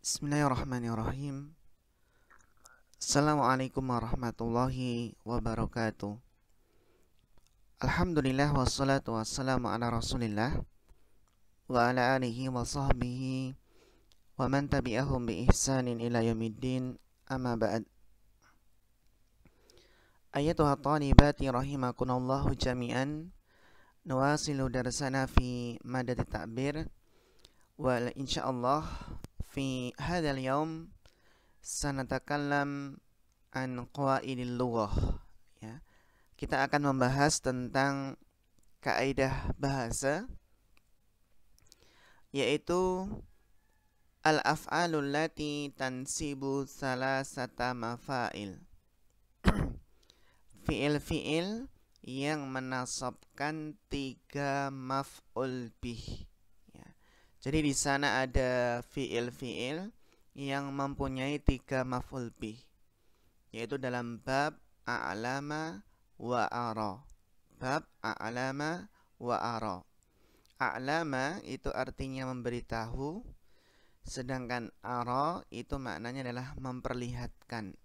Bismillahirrahmanirrahim. Assalamualaikum warahmatullahi wabarakatuh. Alhamdulillah wassalatu wassalamu ala rasulillah wa ala alihi wa sahbihi wa man tabi'ahum bi ihsanin ila yaumiddin, amma ba'd. Ayatuha talibati rahimakunallahu jami'an, nuwasilu darsana fi madad ta'bir wa insyaallah fi hadzal yaum sanatakallam an qawaidil lughah, ya. Kita akan membahas tentang kaidah bahasa, yaitu al-af'alul lati tansibu salasata mafail. Fi'il-fi'il yang menasabkan 3 maf'ul bih, ya. Jadi di sana ada fi'il-fi'il yang mempunyai 3 maf'ul bih, yaitu dalam bab a'lama wa ara. Bab a'lama wa ara. A'lama itu artinya memberitahu, sedangkan ara itu maknanya adalah memperlihatkan.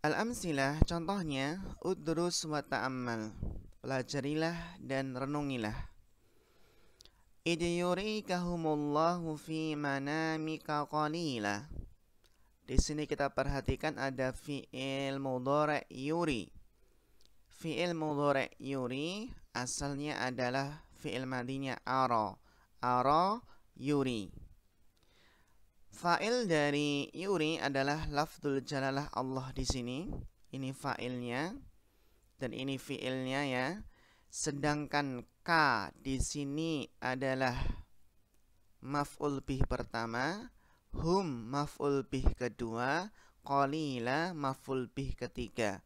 Al-amsilah, contohnya, udrus wa ta'ammal, pelajarilah dan renungilah. Idyurikahumullahu fi manamika qalila. Di sini kita perhatikan ada fi'il mudhari' yuri. Fi'il mudhari' yuri asalnya adalah fi'il madinya ara. Ara yuri. Fa'il dari yuri adalah lafdzul jalalah Allah di sini. Ini fa'ilnya dan ini fi'ilnya, ya. Sedangkan ka di sini adalah maf'ul bih pertama, hum maf'ul bih kedua, qalila maf'ul bih ketiga.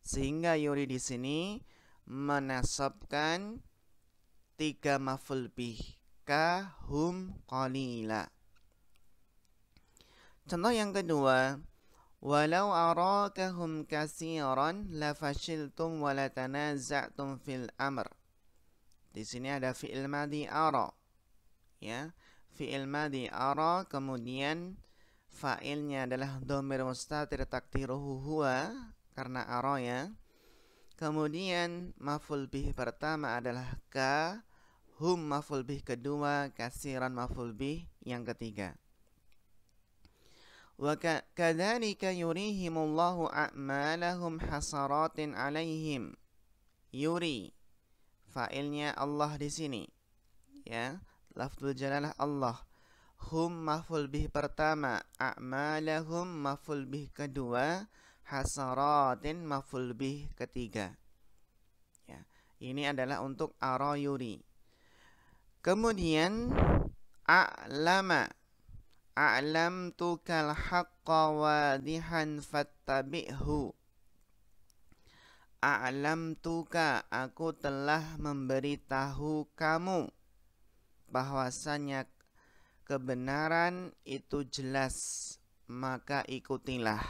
Sehingga yuri di sini menasabkan 3 maf'ul bih, ka, hum, qalila. Contoh yang kedua, walau arakahum katsiran lafashiltum wa latanaza'tum fil amr. Di sini ada fi'il madhi ara, ya. Fi'il madhi ara, kemudian fa'ilnya adalah dhamir mustatir takdiruhu huwa karena ara, ya. Kemudian maf'ul bih pertama adalah ka, hum maf'ul bih kedua, katsiran maf'ul bih yang ketiga. Wa kadzalika yurihimullahu a'malahum hasaratin 'alaihim. Yuri, fa'ilnya Allah di sini, ya. Lafdzul jalalah Allah. Hum maf'ul bih pertama, a'malahum maf'ul bih kedua, hasaratin maf'ul bih ketiga. Ya, ini adalah untuk ara yuri. Kemudian a'lama. A'lamtukal haqqa wadihan fattabi'hu. A'lamtuka, aku telah memberitahu kamu bahwasanya kebenaran itu jelas, maka ikutilah.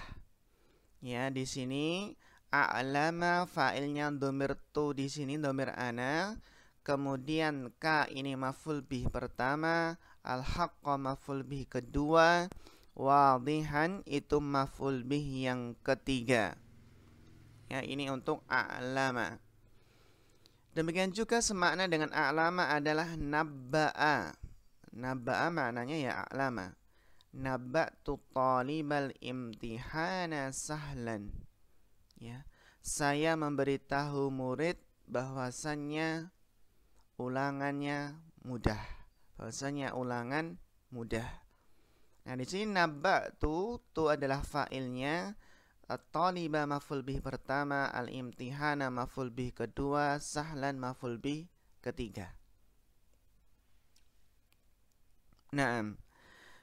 Ya, di sini a'lama fa'ilnya dhamir tu, di sini dhamir ana. Kemudian ka ini maf'ul bih pertama, al-haqqa maf'ul bih kedua, wadihan itu maf'ul bih yang ketiga. Ya, ini untuk a'lama. Demikian juga semakna dengan a'lama adalah nabba'a. Nabba'a maknanya ya a'lama. Nabba'tu talibal imtihana sahlan. Ya, saya memberitahu murid bahwasannya ulangannya mudah. Bahwasanya ulangan mudah. Nah, di sini nabba'tu, tu adalah fa'ilnya, at-taliba maf'ul bih pertama, al-imtihana maf'ul bih kedua, sahlan maf'ul bih ketiga. Naam.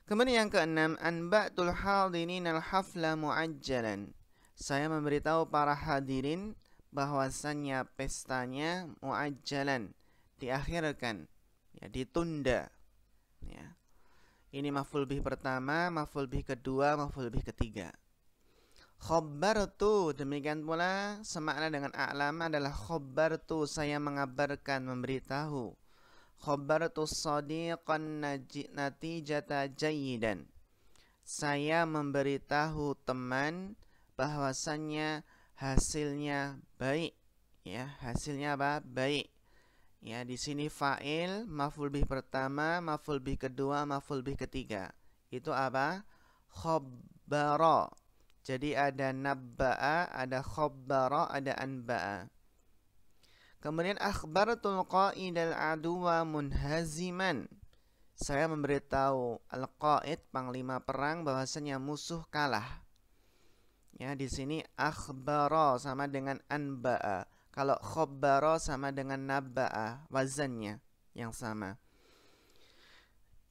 Kemudian yang keenam, anba'tul hadirin al-hafla mu'ajjalan. Saya memberitahu para hadirin bahwasannya pestanya mu'ajjalan, diakhirkan, ya, ditunda, ya. Ini maf'ul bih pertama, maf'ul bih kedua, maf'ul bih ketiga. Khabbartu, demikian pula semakna dengan a'lama adalah khabbartu, saya mengabarkan, memberitahu. Khabartu shadiqan natijata jayyidan. Saya memberitahu teman bahwasannya hasilnya baik. Ya, hasilnya apa? Baik. Ya, di sini fa'il, maf'ul bih pertama, maf'ul bih kedua, maf'ul bih ketiga. Itu apa? Khabbara. Jadi ada nabba'a, ada khabbara, ada anba'a. Kemudian akhbartul qa'idal aduwa munhaziman. Saya memberitahu al-qa'id, panglima perang, bahwasanya musuh kalah. Ya, di sini akhbara sama dengan anba'a. Kalau khabbara sama dengan nabba'a, wazannya yang sama.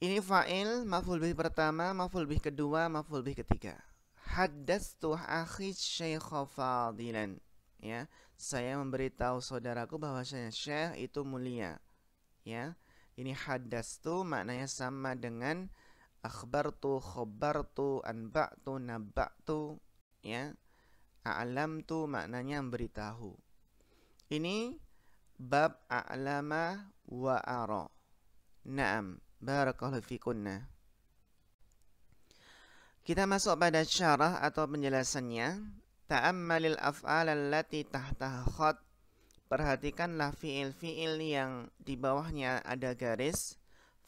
Ini fa'il, maf'ul bih pertama, maf'ul bih kedua, maf'ul bih ketiga. Haddastu akhi syekha fadilan. Ya, saya memberitahu saudaraku bahwasanya syekh itu mulia. Ya, ini haddastu maknanya sama dengan akhbartu, khabartu, anba'tu, nabba'tu. Ya, a'lamtu maknanya memberitahu. Ini bab a'lama wa ara. Naam, barakallahu fikunna. Kita masuk pada syarah atau penjelasannya. Ta'ammalil af'al allati tahtaha khat. Perhatikanlah fi'il-fi'il yang di bawahnya ada garis.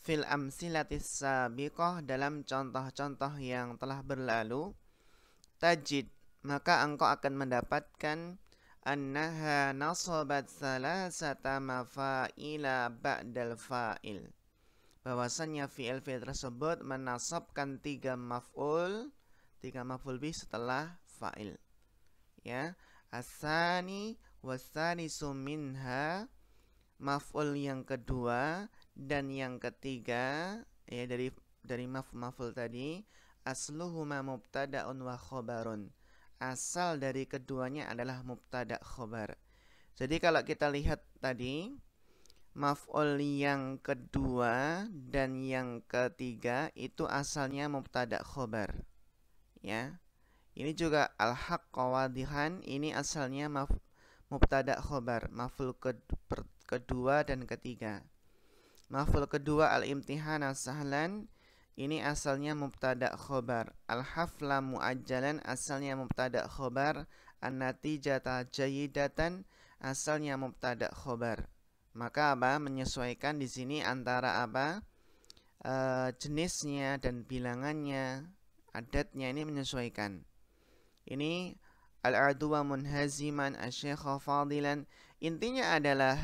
Fil amsilatis sabiqah, dalam contoh-contoh yang telah berlalu. Tajid, maka engkau akan mendapatkan annaha nasabat salasata mafa'ila ba'dal fa'il. Bahwasannya fi'il-fi'il tersebut menasabkan tiga maf'ul bih setelah fa'il. Ya, as-sani was-sanisu minha, maf'ul yang kedua dan yang ketiga ya dari maf'ul tadi, asluhuma mubtada'un wa khabarun. Asal dari keduanya adalah mubtada' khabar. Jadi kalau kita lihat tadi, maf'ul yang kedua dan yang ketiga itu asalnya mubtada' khabar. Ya. Ini juga al-haqqa wadihan, ini asalnya mubtada' khabar, maf'ul kedua dan ketiga. Maf'ul kedua al-imtihana sahlan, ini asalnya mubtada' khabar. Al-hafla muajjalan, asalnya mubtada' khabar. An-natijata jayyidatan, asalnya mubtada' khabar. Maka apa? Menyesuaikan di sini antara apa? Jenisnya dan bilangannya, adatnya ini menyesuaikan. Ini al-aduwa munhaziman asy-syekha fadilan. Intinya adalah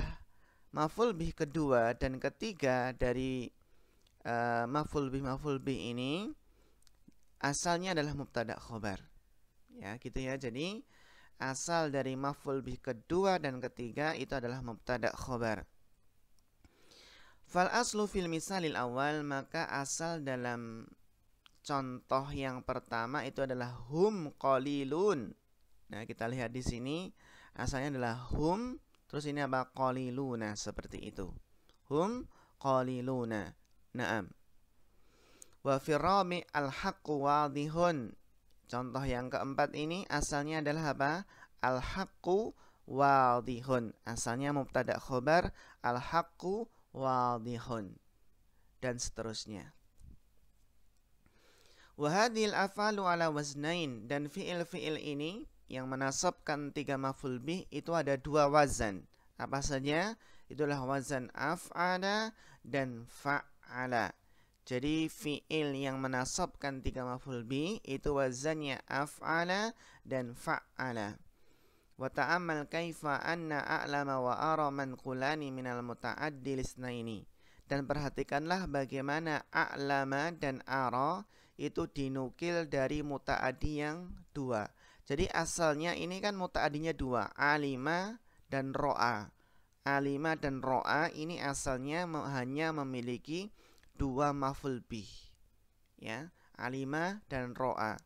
maf'ul bih kedua dan ketiga dari maf'ul bih ini asalnya adalah mubtada' khabar. Ya, gitu ya. Jadi asal dari maf'ul bih kedua dan ketiga itu adalah mubtada' khabar. Fal aslu fil misalil awal, maka asal dalam contoh yang pertama itu adalah hum qalilun. Nah, kita lihat di sini asalnya adalah hum, terus ini apa? Qaliluna, seperti itu. Hum qaliluna. Naam. Wa fi rabi al-haqqu wadihun. Contoh yang keempat ini asalnya adalah apa? Al-haqqu wadihun. Asalnya mubtada' khabar, al-haqqu wadihun. Dan seterusnya. Wa hadhil afalu ala waznain, dan fi'il-fi'il ini yang menasabkan tiga maf'ul bih itu ada dua wazan. Apa saja? Itulah wazan af'ala dan fa'ala. Jadi fi'il yang menasabkan tiga maf'ul bih itu wazannya af'ala dan fa'ala. Wa ta'ammal kaifa anna a'lama wa ara manqulani minal muta'addi lisnaini. Dan perhatikanlah bagaimana a'lama dan ara itu dinukil dari muta'addi yang dua. Jadi asalnya ini kan muta'addinya dua, alima dan ro'a. Alima dan ro'a ini asalnya hanya memiliki dua maf'ul bih. Ya, alima dan ro'a.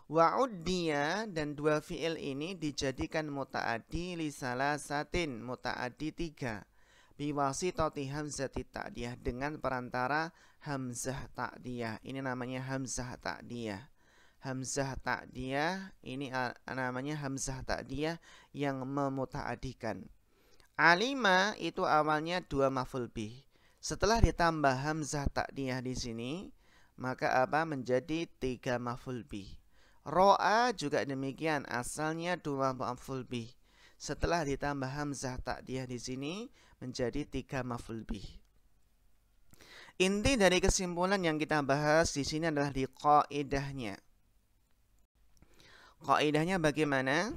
Wa'uddiya, dan dua fi'il ini dijadikan muta'addi li salasatin, muta'addi tiga. Biwasitati hamzati ta'diyah, dengan perantara hamzah ta'diyah. Ini namanya hamzah ta'diyah. Hamzah ta'diyah ini namanya hamzah ta'diyah yang memuta'adikan. Alima itu awalnya dua maf'ul bih. Setelah ditambah hamzah ta'diyah di sini, maka apa? Menjadi 3 maf'ul bih. Ro'a juga demikian, asalnya 2 maf'ul bih. Setelah ditambah hamzah ta'diyah di sini, menjadi 3 maf'ul bih. Inti dari kesimpulan yang kita bahas di sini adalah di qaidahnya. Qaidahnya bagaimana?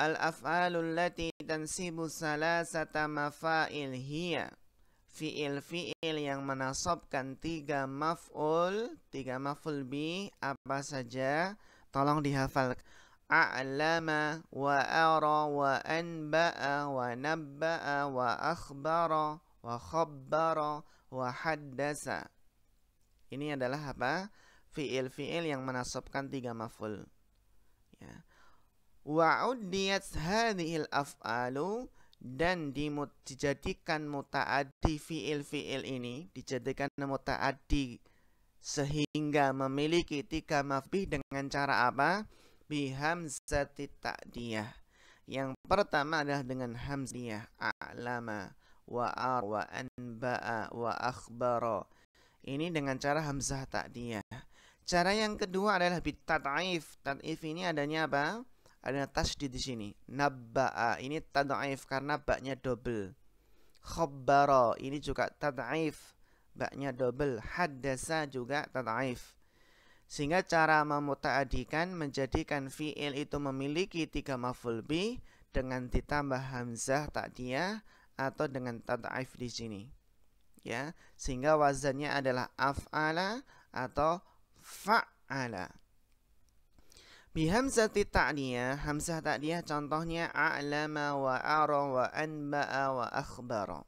Al-af'alul lati tansibu salasata mafa'il hiya. Fi'il yang menasabkan 3 maf'ul bi apa saja? Tolong dihafal. A'lama wa ara wa anba'a wa nabba'a wa akhbara wa khabbara wa haddasa. Ini adalah apa? Fi'il yang menasabkan 3 maf'ul. Ya. Wa uddiyat hadhil af'alu, dan dijadikan muta'addi fi'il ini, dijadikan muta'addi sehingga memiliki 3 maf'ul dengan cara apa? Bihamzati ta'diyah. Yang pertama adalah dengan hamziyah, a'lama wa ar wa anba'a wa akhbara. Ini dengan cara hamzah ta'diyah. Cara yang kedua adalah bitad'if. Tad'if ini adanya apa? Ada tasydid di sini. Nabba'a ini tad'if karena baknya double. Khabbara ini juga tad'if, baknya double. Haddasa juga tad'if. Sehingga cara memuta'adikan menjadikan fi'il itu memiliki 3 maf'ul bih dengan ditambah hamzah ta'diyah atau dengan tad'if di sini. Ya, sehingga wazannya adalah af'ala atau fa'ala. Bihamzati ta'diyah, hamzah ta'diyah contohnya a'lama wa ara wa anba'a wa akhbara.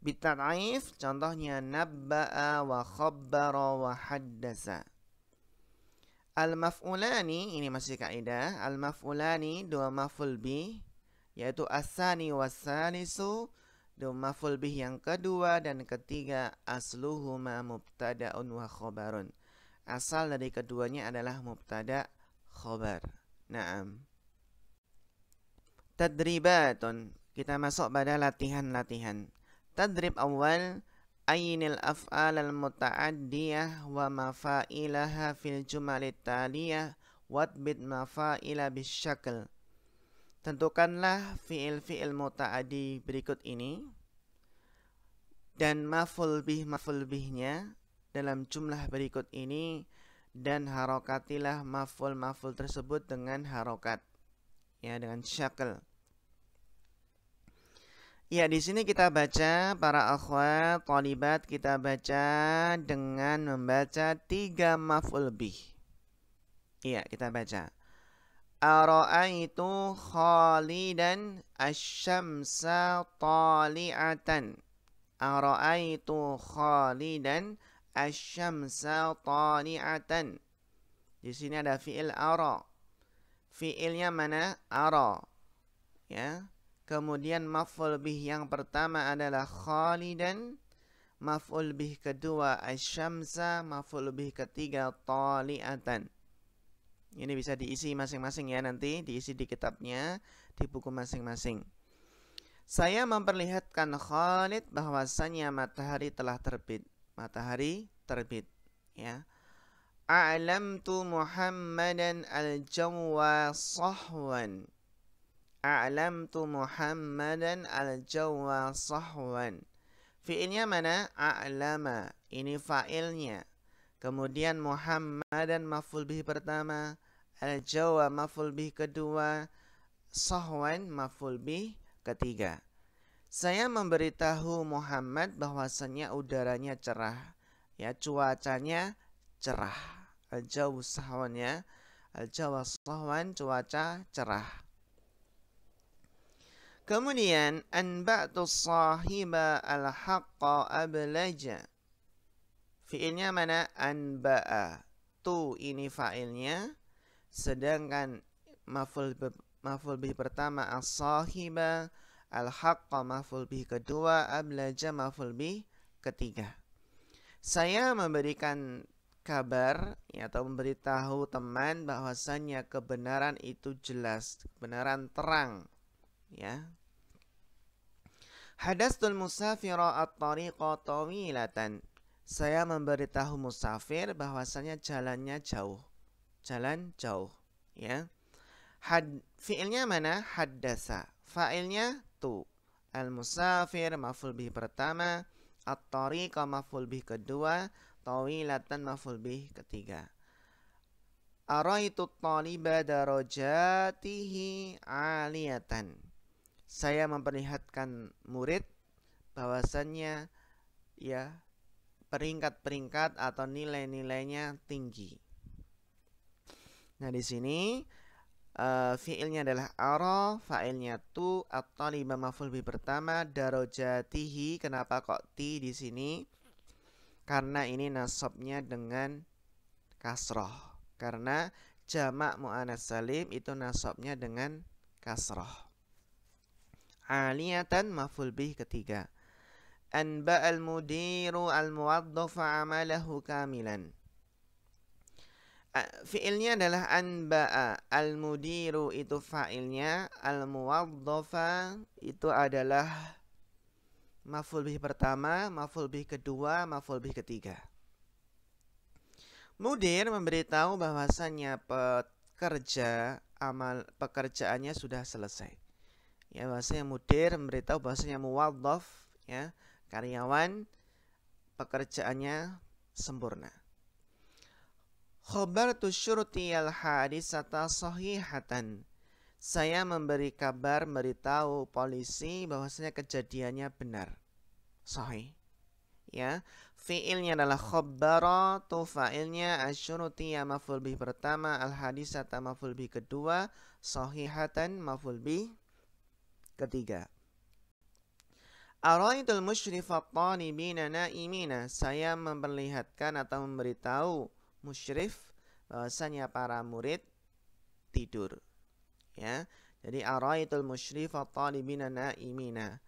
Bitad'if contohnya nabba'a wa khabbara wa haddasa. Al-maf'ulani, ini masih kaidah, al-maf'ulani 2 maf'ul bih, yaitu as-sani was-salisu, 2 maf'ul bih yang kedua dan ketiga, asluhuma mubtada'un wa khabarun. Asal dari keduanya adalah mubtada' khobar. Naam. Tadribatun. Kita masuk pada latihan-latihan. Tadrib awal. Ainil af'al al-muta'addiyah wa mafa'ilaha fil jumalit taliyah wadbit mafa'ila bisyakl. Tentukanlah fi'il muta'addi berikut ini dan maf'ul bihnya dalam jumlah berikut ini, dan harokatilah maf'ul tersebut dengan harokat, ya, dengan syakl. Ya, di sini kita baca, para akhwat thalibat, kita baca dengan membaca 3 maf'ul bih. Iya, kita baca. Ara'aitu khalidan asy-syamsa tali'atan. Ara'aitu khalidan asy-syamsa tali'atan. Di sini ada fi'il ara. Fi'ilnya mana? Ara. Ya. Kemudian maf'ul bih yang pertama adalah khalidan. Maf'ul bih kedua asy-syamsa. Maf'ul bih ketiga tali'atan. Ini bisa diisi masing-masing ya, nanti diisi di kitabnya, di buku masing-masing. Saya memperlihatkan Khalid bahwasannya matahari telah terbit. Matahari terbit, ya. A'lamtu Muhammadan al-jawwa sahwan. A'lamtu Muhammadan al-jawwa sahwan. Fi'ilnya mana? A'lama. Ini fa'ilnya. Kemudian Muhammadan maf'ul bih pertama, al-jawwa maf'ul bih kedua, sahwan maf'ul bih ketiga. Saya memberitahu Muhammad bahwasannya udaranya cerah, ya, cuacanya cerah. Al-jawu sahwan, ya, al-jawu sahwan, cuaca cerah. Kemudian anba'tu sahiba al-haqqa ablaja. Fi'ilnya mana? Anba'a. Tu ini fa'ilnya, sedangkan maf'ul bih pertama as-sahiba, al-haqqa maf'ul bih kedua, ablaja maf'ul bih ketiga. Saya memberikan kabar, ya, atau memberitahu teman bahwasannya kebenaran itu jelas, kebenaran terang, ya. Hadastul musafira at-tariqa tawilatan. Saya memberitahu musafir bahwasanya jalannya jauh. Jalan jauh, ya. Fi'ilnya mana? Haddasa. Fa'ilnya tu. Al-musafir maf'ul bih pertama, at-tariqa maf'ul bih kedua, tawilatan maf'ul bih ketiga. Araitu taliba darajatihi aliyatan. Saya memperlihatkan murid bahwasannya ya peringkat-peringkat atau nilai-nilainya tinggi. Nah, di sini fiilnya adalah ara, fa'ilnya tu, at-taliba maf'ul bih pertama, darajatihi. Kenapa kok ti di sini? Karena ini nasabnya dengan kasrah. Karena jamak muannats salim itu nasabnya dengan kasrah. Aliyatan maf'ul bih ketiga. Anba'al mudiru al-muwaddafa amalahu kamilan. Fi'ilnya adalah anba'a. Al-mudiru itu fa'ilnya, al-muwaddafa itu adalah maf'ul bih pertama, maf'ul bih kedua, maf'ul bih ketiga. Mudir memberitahu bahwasannya pekerjaannya sudah selesai. Ya, bahwasanya mudir memberitahu bahwasanya muwaddaf, ya, karyawan, pekerjaannya sempurna. Khabartu syurti al-hadisata sahihatan. Saya memberi kabar, memberitahu polisi bahwasanya kejadiannya benar. Sahih. Ya, fiilnya adalah khabbara, tu fa'ilnya, asyurutiyah maf'ul bih pertama, al-hadisata maf'ul bih kedua, sahihatan maf'ul bih ketiga. Araitul musyrifat talibina naimina. Saya memperlihatkan atau memberitahu musyrif bahwasanya para murid tidur. Ya, jadi araitul musyrifat talibina naimina.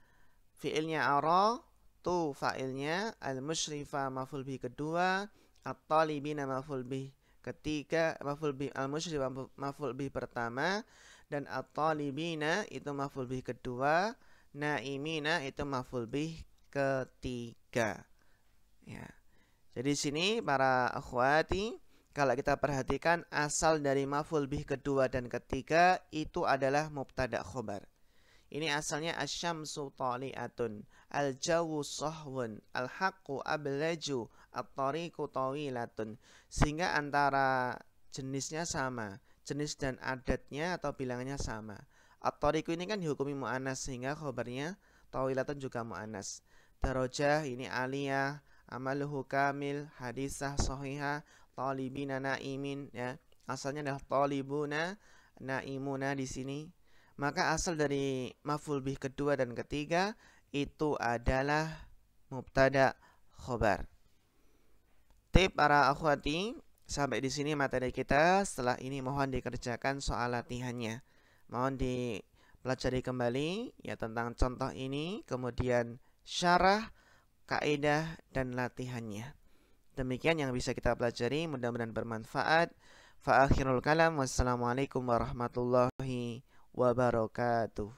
Fiilnya ara, tu fa'ilnya, al-musyrifa maf'ul bih kedua, at-talibina maf'ul bih ketiga, maf'ul bih al-musyrifa maf'ul bih pertama, dan at-talibina itu maf'ul bih kedua, naimina itu maf'ul bih ketiga. Ya. Jadi sini para akhwati, kalau kita perhatikan asal dari maf'ul bih kedua dan ketiga itu adalah mubtada khobar. Ini asalnya asyamsu tali'atun, al-jawu sahwun, al-haqqu ablaju, at-tariqu tawilatun. Sehingga antara jenisnya sama, jenis dan adatnya atau bilangannya sama. At-tariqu ini kan dihukumi mu'annas sehingga khobarnya tawilatun juga mu'annas. Darajah ini aliyah, amaluhu kamil, hadisah sahihah, talibina naimin, ya. Asalnya adalah talibuna, naimuna di sini. Maka asal dari maf'ul bih kedua dan ketiga itu adalah mubtada khobar. Tip para akhwati, sampai di sini materi kita. Setelah ini mohon dikerjakan soal latihannya. Mohon dipelajari kembali ya tentang contoh ini, kemudian syarah, kaidah dan latihannya. Demikian yang bisa kita pelajari, mudah-mudahan bermanfaat. Fa akhirul kalam, wassalamualaikum warahmatullahi wabarakatuh.